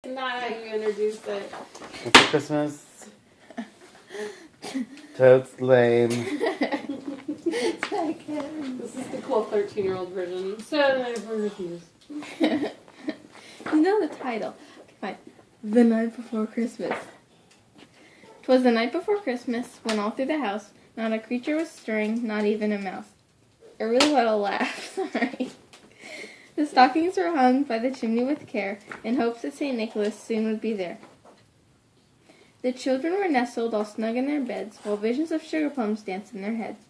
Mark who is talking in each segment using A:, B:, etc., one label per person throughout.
A: Not how you introduce it.
B: It's Christmas. Totes lame.
A: This is the cool 13-year-old version. So I refuse.
C: You know the title. Okay, fine. The Night Before Christmas. 'Twas the night before Christmas, when all through the house not a creature was stirring, not even a mouse. I really want to laugh. Sorry. The stockings were hung by the chimney with care, in hopes that St. Nicholas soon would be there. The children were nestled all snug in their beds, while visions of sugar plums danced in their heads.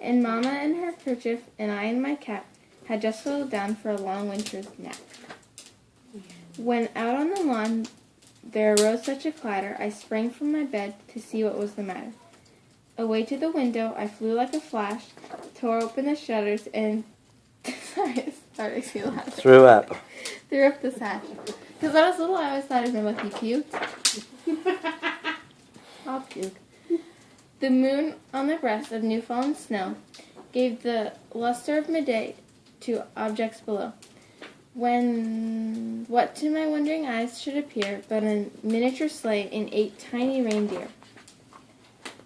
C: And Mamma in her kerchief, and I in my cap, had just settled down for a long winter's nap. When out on the lawn there arose such a clatter, I sprang from my bed to see what was the matter. Away to the window I flew like a flash, tore open the shutters, and
B: Threw up.
C: Threw up the sash. Because when I was little, I always thought it was like he puked. I'll puke. The moon on the breast of new-fallen snow gave the luster of midday to objects below. When what to my wondering eyes should appear but a miniature sleigh and 8 tiny reindeer.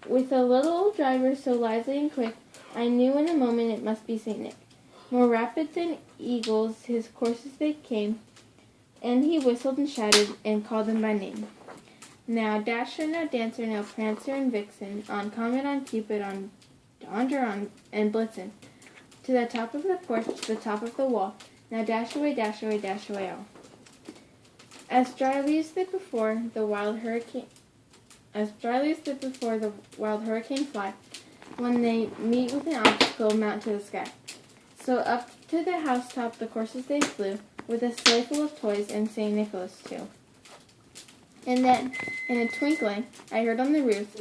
C: With a little old driver so lively and quick, I knew in a moment it must be St. Nick. More rapid than eagles his coursers they came, and he whistled and shouted and called them by name. Now Dasher, now Dancer, now Prancer and Vixen, on Comet, on Cupid, on Donder, on and Blitzen, to the top of the porch, to the top of the wall. Now dash away all. As dry leaves that before the wild hurricane fly, when they meet with an obstacle, mount to the sky. So up to the housetop the coursers they flew, with a sleigh full of toys and St. Nicholas too. And then, in a twinkling, I heard on the roof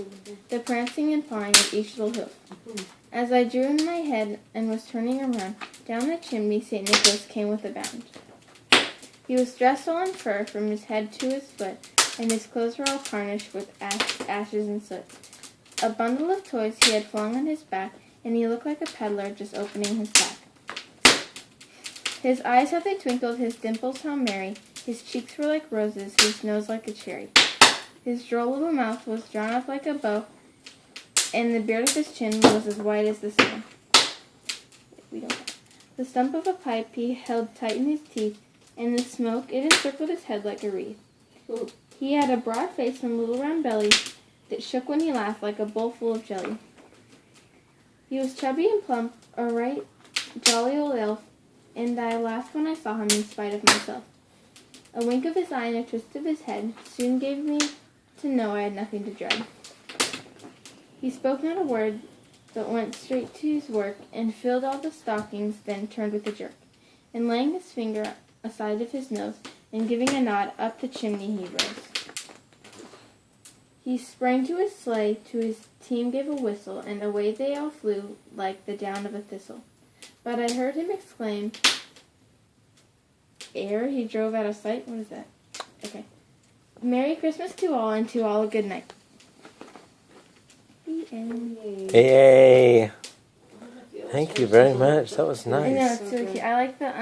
C: the prancing and pawing of each little hoof. As I drew in my head and was turning around, down the chimney St. Nicholas came with a bound. He was dressed all in fur from his head to his foot, and his clothes were all tarnished with ashes and soot. A bundle of toys he had flung on his back, and he looked like a peddler just opening his pack. His eyes how they twinkled, his dimples how merry, his cheeks were like roses, his nose like a cherry. His droll little mouth was drawn up like a bow, and the beard of his chin was as white as the snow. The stump of a pipe he held tight in his teeth, and the smoke, it encircled his head like a wreath. He had a broad face and a little round belly that shook when he laughed like a bowl full of jelly. He was chubby and plump, a right jolly old elf, and I laughed when I saw him in spite of myself. A wink of his eye and a twist of his head soon gave me to know I had nothing to dread. He spoke not a word, but went straight to his work, and filled all the stockings, then turned with a jerk, and laying his finger aside of his nose, and giving a nod, up the chimney he rose. He sprang to his sleigh, to his team gave a whistle, and away they all flew like the down of a thistle. But I heard him exclaim, ere he drove out of sight, what is that? Okay. Merry Christmas to all, and to all a good night. The end.
B: Yay! Thank you very much. That was nice.
C: I know, it's really cute. I like the